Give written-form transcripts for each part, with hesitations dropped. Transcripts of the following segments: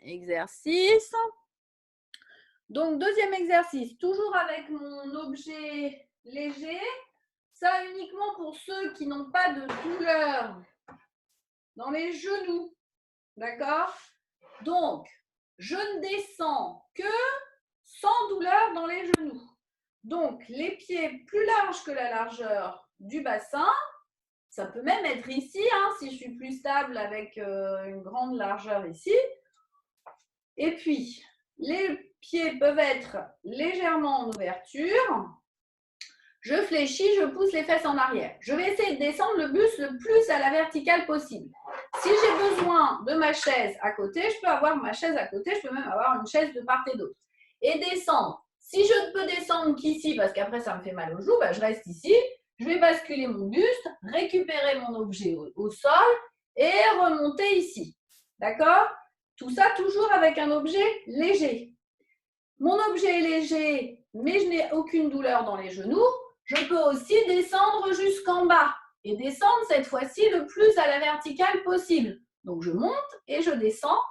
Exercice. Donc, deuxième exercice, toujours avec mon objet léger. Ça uniquement pour ceux qui n'ont pas de douleur dans les genoux. D'accord? Donc, je ne descends que sans douleur dans les genoux. Donc, les pieds plus larges que la largeur du bassin. Ça peut même être ici, hein, si je suis plus stable avec une grande largeur ici. Et puis, les pieds peuvent être légèrement en ouverture. Je fléchis, je pousse les fesses en arrière. Je vais essayer de descendre le buste le plus à la verticale possible. Si j'ai besoin de ma chaise à côté, je peux avoir ma chaise à côté, je peux même avoir une chaise de part et d'autre. Et descendre. Si je ne peux descendre qu'ici, parce qu'après ça me fait mal aux joues, je reste ici. Je vais basculer mon buste, récupérer mon objet au sol et remonter ici. D'accord? Tout ça toujours avec un objet léger. Mon objet est léger, mais je n'ai aucune douleur dans les genoux. Je peux aussi descendre jusqu'en bas et descendre cette fois-ci le plus à la verticale possible. Donc, je monte et je descends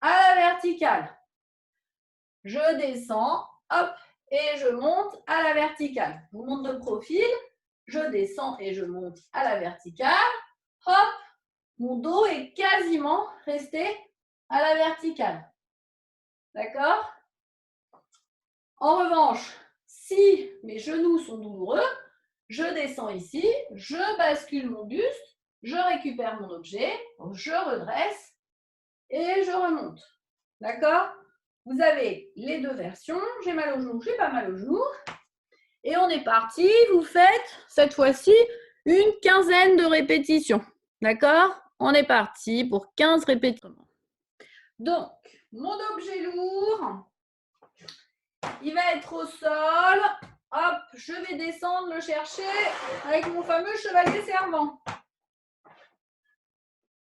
à la verticale. Je descends, hop, et je monte à la verticale. Je vous montre de profil. Je descends et je monte à la verticale. Hop, mon dos est quasiment resté à la verticale. D'accord? En revanche, si mes genoux sont douloureux, je descends ici, je bascule mon buste, je récupère mon objet, je redresse et je remonte. D'accord? Vous avez les deux versions. J'ai mal au genou, j'ai pas mal au genou. Et on est parti. Vous faites cette fois-ci une quinzaine de répétitions. D'accord? On est parti pour 15 répétitions. Donc, mon objet lourd, il va être au sol. Hop, je vais descendre le chercher avec mon fameux chevalier servant.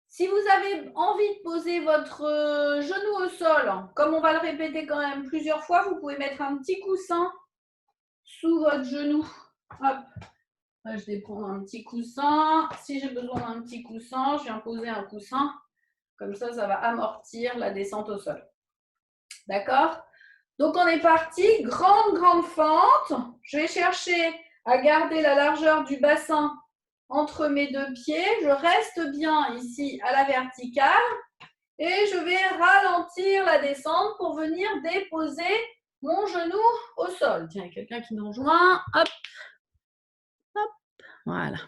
Si vous avez envie de poser votre genou au sol, comme on va le répéter quand même plusieurs fois, vous pouvez mettre un petit coussin sous votre genou. Hop, là, je vais prendre un petit coussin. Si j'ai besoin d'un petit coussin, je viens poser un coussin. Comme ça, ça va amortir la descente au sol. D'accord? Donc, on est parti. Grande fente. Je vais chercher à garder la largeur du bassin entre mes deux pieds. Je reste bien ici à la verticale et je vais ralentir la descente pour venir déposer mon genou au sol. Tiens, il y a quelqu'un qui nous rejoint. Hop, hop, voilà.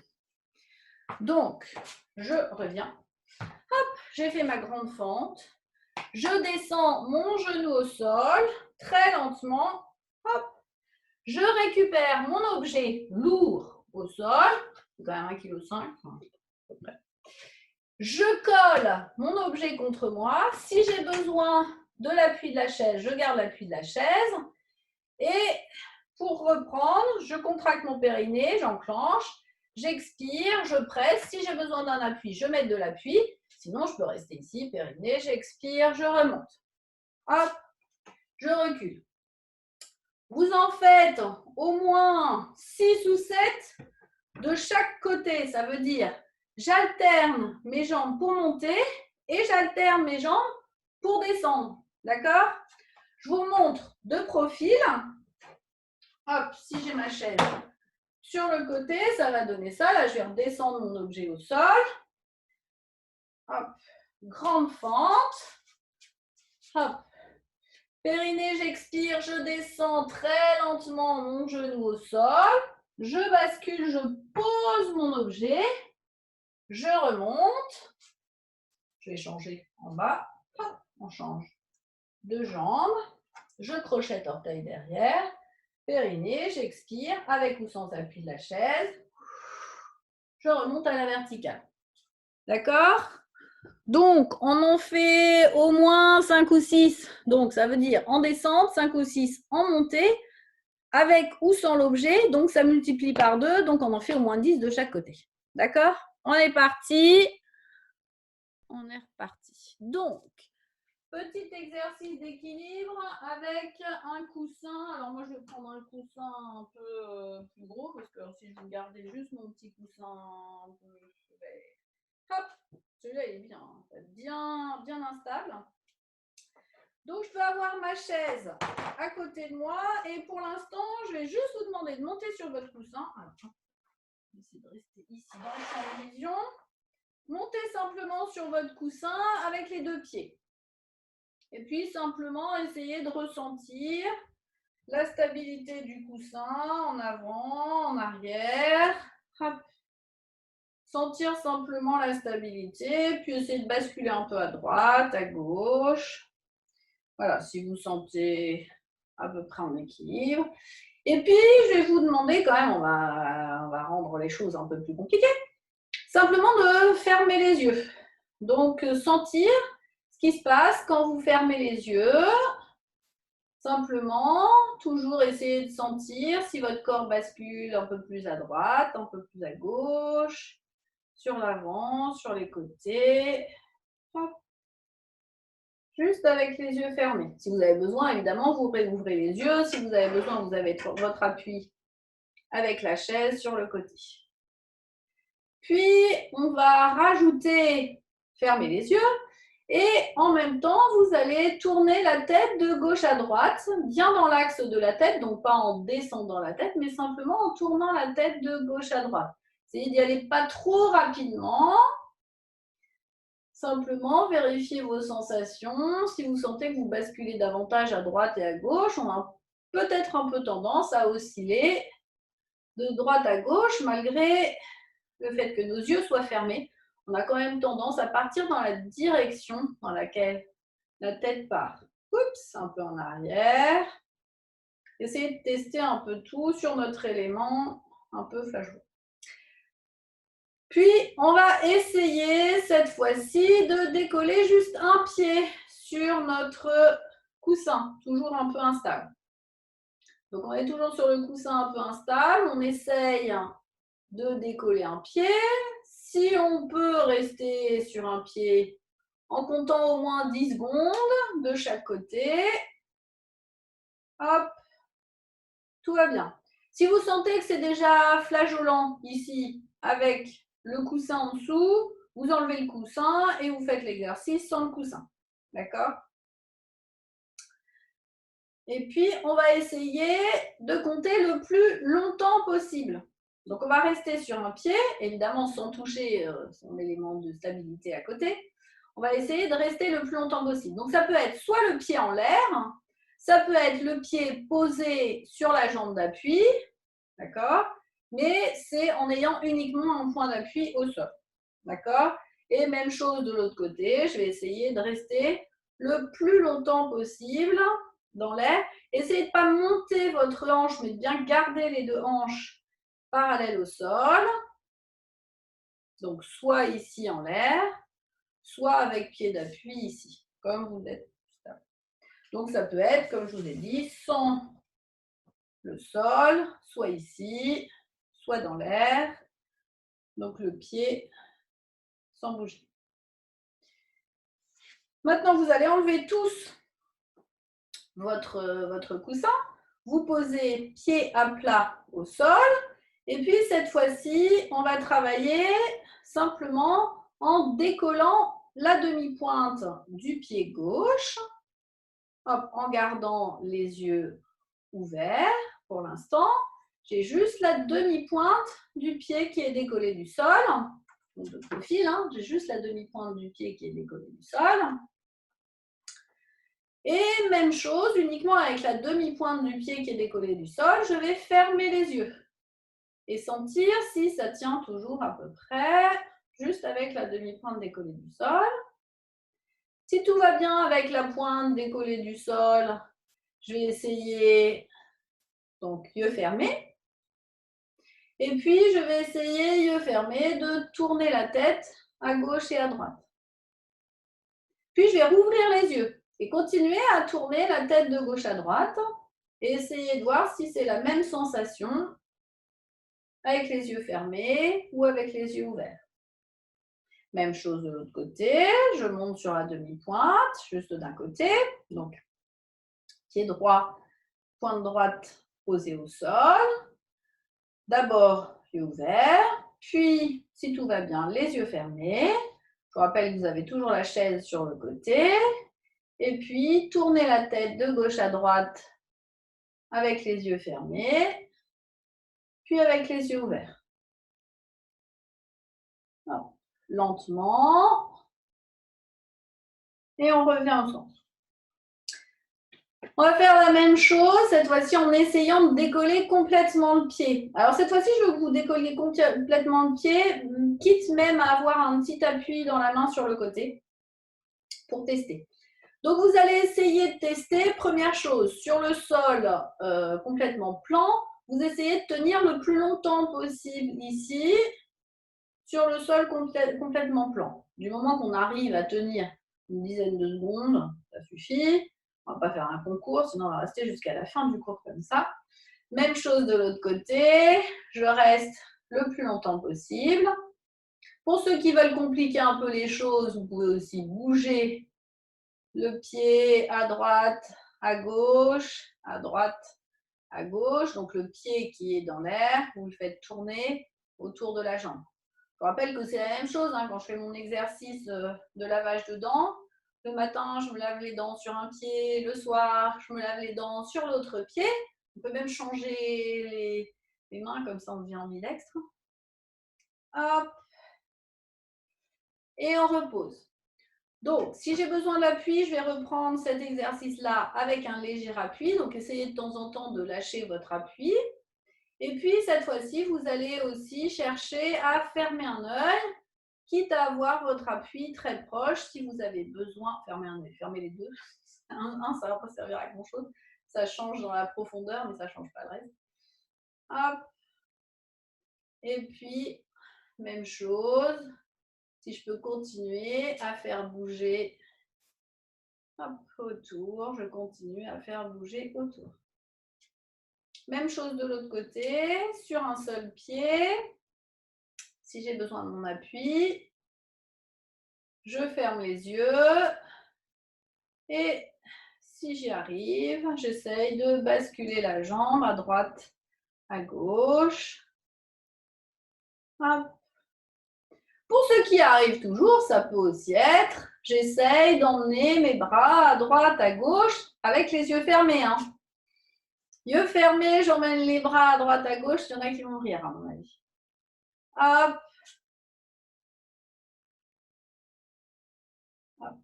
Donc, je reviens. Hop, j'ai fait ma grande fente. Je descends mon genou au sol très lentement. Hop, je récupère mon objet lourd au sol. C'est quand même 1,5 kg. Je colle mon objet contre moi. Si j'ai besoin de l'appui de la chaise, je garde l'appui de la chaise. Et pour reprendre, je contracte mon périnée, j'enclenche, j'expire, je presse. Si j'ai besoin d'un appui, je mets de l'appui. Sinon, je peux rester ici, périnée, j'expire, je remonte. Hop, je recule. Vous en faites au moins 6 ou 7 de chaque côté. Ça veut dire, j'alterne mes jambes pour monter et j'alterne mes jambes pour descendre. D'accord? Je vous montre de profil. Hop, si j'ai ma chaise sur le côté, ça va donner ça. Là, je vais redescendre mon objet au sol. Hop, grande fente. Hop, périnée, j'expire, je descends très lentement mon genou au sol. Je bascule, je pose mon objet. Je remonte. Je vais changer en bas. Hop, on change de jambe. Je crochette orteil derrière. Périnée, j'expire avec ou sans appui de la chaise. Je remonte à la verticale. D'accord? Donc, on en fait au moins 5 ou 6. Donc, ça veut dire en descente, 5 ou 6 en montée, avec ou sans l'objet. Donc, ça multiplie par 2. Donc, on en fait au moins 10 de chaque côté. D'accord? On est parti. On est reparti. Donc, petit exercice d'équilibre avec un coussin. Alors, moi, je vais prendre un coussin un peu plus gros parce que si je vous gardais juste mon petit coussin un peu, hop, celui-là, il est bien, bien instable. Donc, je peux avoir ma chaise à côté de moi. Et pour l'instant, je vais juste vous demander de monter sur votre coussin. Alors, je vais essayer de rester ici dans le champ de vision. Montez simplement sur votre coussin avec les deux pieds. Et puis, simplement, essayez de ressentir la stabilité du coussin en avant, en arrière. Hop. Sentir simplement la stabilité, puis essayer de basculer un peu à droite, à gauche. Voilà, si vous sentez à peu près en équilibre. Et puis, je vais vous demander quand même, on va rendre les choses un peu plus compliquées, simplement de fermer les yeux. Donc, sentir ce qui se passe quand vous fermez les yeux. Simplement, toujours essayer de sentir si votre corps bascule un peu plus à droite, un peu plus à gauche, sur l'avant, sur les côtés. Hop. Juste avec les yeux fermés. Si vous avez besoin, évidemment, vous réouvrez les yeux. Si vous avez besoin, vous avez votre appui avec la chaise sur le côté. Puis, on va rajouter, fermer les yeux. Et en même temps, vous allez tourner la tête de gauche à droite, bien dans l'axe de la tête, donc pas en descendant la tête, mais simplement en tournant la tête de gauche à droite. Essayez d'y aller pas trop rapidement. Simplement, vérifiez vos sensations. Si vous sentez que vous basculez davantage à droite et à gauche, on a peut-être un peu tendance à osciller de droite à gauche, malgré le fait que nos yeux soient fermés. On a quand même tendance à partir dans la direction dans laquelle la tête part. Oups, un peu en arrière. Essayez de tester un peu tout sur notre élément un peu flageolet. Puis, on va essayer cette fois-ci de décoller juste un pied sur notre coussin, toujours un peu instable. Donc, on est toujours sur le coussin un peu instable. On essaye de décoller un pied. Si on peut rester sur un pied en comptant au moins 10 secondes de chaque côté. Hop, tout va bien. Si vous sentez que c'est déjà flageolant ici avec le coussin en dessous, vous enlevez le coussin et vous faites l'exercice sans le coussin. D'accord? Et puis, on va essayer de compter le plus longtemps possible. Donc, on va rester sur un pied, évidemment sans toucher son élément de stabilité à côté. On va essayer de rester le plus longtemps possible. Donc, ça peut être soit le pied en l'air, ça peut être le pied posé sur la jambe d'appui, d'accord? Mais c'est en ayant uniquement un point d'appui au sol, d'accord? Et même chose de l'autre côté, je vais essayer de rester le plus longtemps possible dans l'air. Essayez de ne pas monter votre hanche, mais de bien garder les deux hanches parallèles au sol. Donc, soit ici en l'air, soit avec pied d'appui ici, comme vous êtes. Donc, ça peut être, comme je vous ai dit, sans le sol, soit ici, soit dans l'air. Donc, le pied sans bouger. Maintenant, vous allez enlever tous votre coussin. Vous posez pied à plat au sol. Et puis, cette fois-ci, on va travailler simplement en décollant la demi-pointe du pied gauche. Hop, en gardant les yeux ouverts pour l'instant. J'ai juste la demi-pointe du pied qui est décollée du sol. Donc, de profil, hein, j'ai juste la demi-pointe du pied qui est décollée du sol. Et même chose, uniquement avec la demi-pointe du pied qui est décollée du sol, je vais fermer les yeux et sentir si ça tient toujours à peu près, juste avec la demi-pointe décollée du sol. Si tout va bien avec la pointe décollée du sol, je vais essayer, donc yeux fermés. Et puis, je vais essayer, yeux fermés, de tourner la tête à gauche et à droite. Puis, je vais rouvrir les yeux et continuer à tourner la tête de gauche à droite et essayer de voir si c'est la même sensation avec les yeux fermés ou avec les yeux ouverts. Même chose de l'autre côté, je monte sur la demi-pointe, juste d'un côté. Donc, pied droit, pointe droite posée au sol. D'abord, yeux ouverts, puis, si tout va bien, les yeux fermés. Je vous rappelle que vous avez toujours la chaise sur le côté. Et puis, tournez la tête de gauche à droite avec les yeux fermés, puis avec les yeux ouverts. Alors, lentement. Et on revient au centre. On va faire la même chose, cette fois-ci en essayant de décoller complètement le pied. Alors cette fois-ci, je veux que vous décolliez complètement le pied, quitte même à avoir un petit appui dans la main sur le côté pour tester. Donc vous allez essayer de tester, première chose, sur le sol complètement plan, vous essayez de tenir le plus longtemps possible ici, sur le sol complètement plan. Du moment qu'on arrive à tenir une dizaine de secondes, ça suffit. On ne va pas faire un concours, sinon on va rester jusqu'à la fin du cours comme ça. Même chose de l'autre côté, je reste le plus longtemps possible. Pour ceux qui veulent compliquer un peu les choses, vous pouvez aussi bouger le pied à droite, à gauche, à droite, à gauche. Donc le pied qui est dans l'air, vous le faites tourner autour de la jambe. Je rappelle que c'est la même chose quand je fais mon exercice de lavage de dents. Le matin, je me lave les dents sur un pied. Le soir, je me lave les dents sur l'autre pied. On peut même changer les mains, comme ça on devient ambidextre. Hop. Et on repose. Donc, si j'ai besoin d'appui, je vais reprendre cet exercice-là avec un léger appui. Donc, essayez de temps en temps de lâcher votre appui. Et puis, cette fois-ci, vous allez aussi chercher à fermer un œil, quitte à avoir votre appui très proche. Si vous avez besoin, fermez un œil, fermez les deux. Un, ça ne va pas servir à grand-chose. Ça change dans la profondeur, mais ça ne change pas le reste. Hop. Et puis, même chose. Si je peux continuer à faire bouger hop, autour, je continue à faire bouger autour. Même chose de l'autre côté, sur un seul pied. Si j'ai besoin de mon appui, je ferme les yeux et si j'y arrive, j'essaye de basculer la jambe à droite, à gauche. Hop. Pour ceux qui arrivent toujours, ça peut aussi être, j'essaye d'emmener mes bras à droite, à gauche, avec les yeux fermés. Yeux fermés, j'emmène les bras à droite, à gauche. Il y en a qui vont rire, à mon avis. Hop. Hop.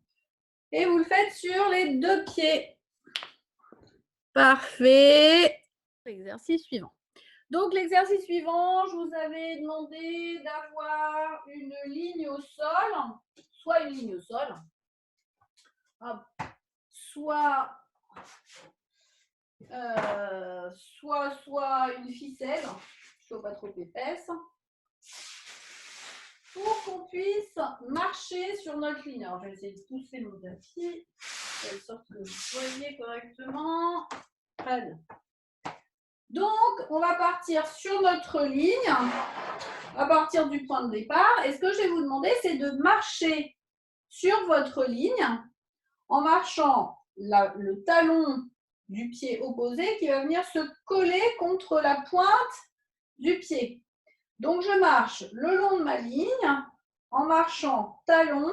Et vous le faites sur les deux pieds. Parfait. Exercice suivant. Donc, l'exercice suivant, je vous avais demandé d'avoir une ligne au sol, soit une ligne au sol, hop, soit une ficelle, soit pas trop épaisse, pour qu'on puisse marcher sur notre ligne. Alors, je vais essayer de pousser mon tapis, de telle sorte que vous voyez correctement. Très bien. Donc, on va partir sur notre ligne, à partir du point de départ. Et ce que je vais vous demander, c'est de marcher sur votre ligne en marchant le talon du pied opposé qui va venir se coller contre la pointe du pied. Donc, je marche le long de ma ligne en marchant talon,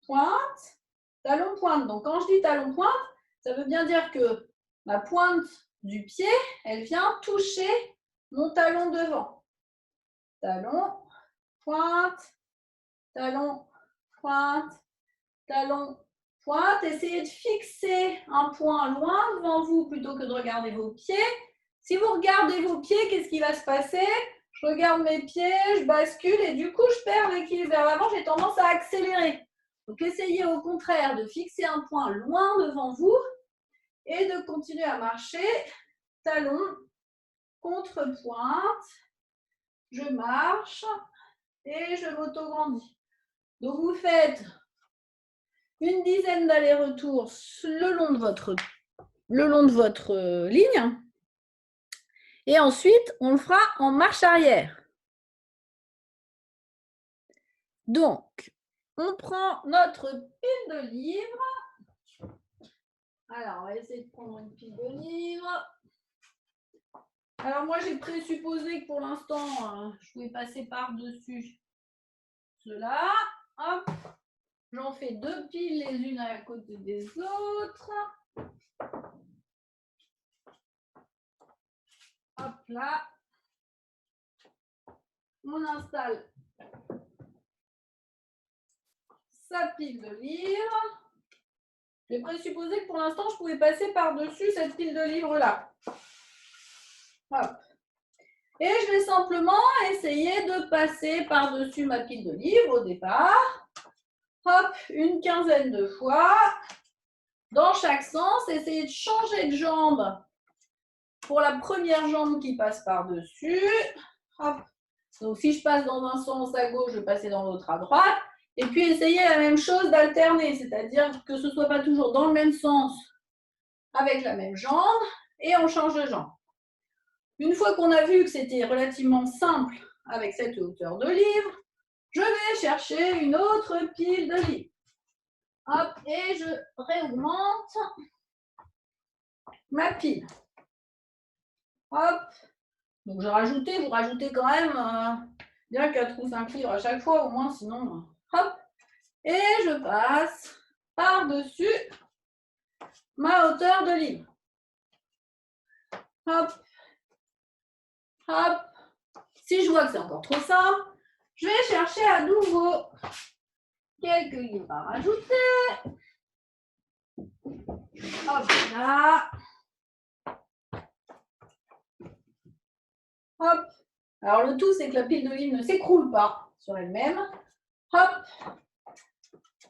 pointe, talon, pointe. Donc, quand je dis talon, pointe, ça veut bien dire que ma pointe du pied, elle vient toucher mon talon devant. Talon, pointe, talon, pointe, talon, pointe. Essayez de fixer un point loin devant vous plutôt que de regarder vos pieds. Si vous regardez vos pieds, qu'est-ce qui va se passer? Je regarde mes pieds, je bascule et du coup, je perds l'équilibre vers l'avant. J'ai tendance à accélérer. Donc, essayez au contraire de fixer un point loin devant vous et de continuer à marcher. Talon, contre pointe. Je marche et je m'auto-grandis. Donc, vous faites une dizaine d'allers-retours le long de votre ligne. Et ensuite, on le fera en marche arrière. Donc, on prend notre pile de livres. Alors, on va essayer de prendre une pile de livres. Alors, moi, j'ai présupposé que pour l'instant, je pouvais passer par-dessus cela. Hop. J'en fais 2 piles les unes à côté des autres. Hop là. On installe sa pile de livres. Je vais présupposer que pour l'instant, je pouvais passer par-dessus cette pile de livres-là. Hop. Et je vais simplement essayer de passer par-dessus ma pile de livres au départ. Hop, une quinzaine de fois. Dans chaque sens, essayer de changer de jambe pour la première jambe qui passe par-dessus. Hop. Donc, si je passe dans un sens à gauche, je vais passer dans l'autre à droite. Et puis, essayer la même chose d'alterner, c'est-à-dire que ce ne soit pas toujours dans le même sens avec la même jambe et on change de jambe. Une fois qu'on a vu que c'était relativement simple avec cette hauteur de livre, je vais chercher une autre pile de livres. Hop, et je réaugmente ma pile. Hop. Donc, vous rajoutez quand même bien 4 ou 5 livres à chaque fois, au moins, sinon, hop. Et je passe par-dessus ma hauteur de livre. Hop. Hop. Si je vois que c'est encore trop simple, je vais chercher à nouveau quelques livres à rajouter. Hop là. Hop. Alors le tout, c'est que la pile de livres ne s'écroule pas sur elle-même. Hop.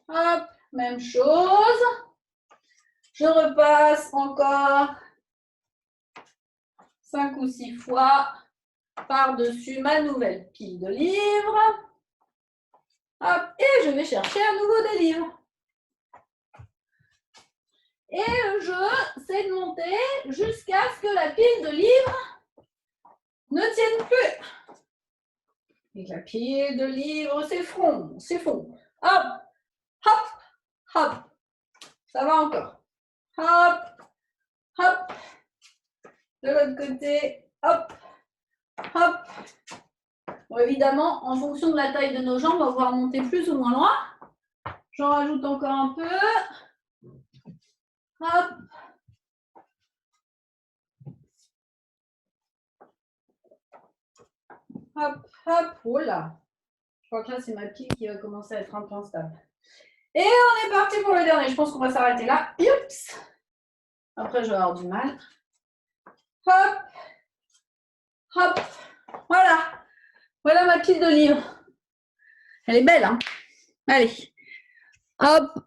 Hop. Même chose. Je repasse encore 5 ou 6 fois par-dessus ma nouvelle pile de livres. Hop. Et je vais chercher à nouveau des livres. Et le jeu, c'est de monter jusqu'à ce que la pile de livres ne tienne plus. Et que la pile de livres s'effondre. Hop, hop, hop. Ça va encore. Hop, hop. De l'autre côté, hop, hop. Bon, évidemment, en fonction de la taille de nos jambes, on va pouvoir monter plus ou moins loin. J'en rajoute encore un peu. Hop. Hop, hop. Oh là. Je crois que là, c'est ma pile qui va commencer à être un peu instable. Et on est parti pour le dernier. Je pense qu'on va s'arrêter là. Oups. Après, je vais avoir du mal. Hop. Hop. Voilà. Voilà ma pile de livres. Elle est belle, hein? Allez. Hop.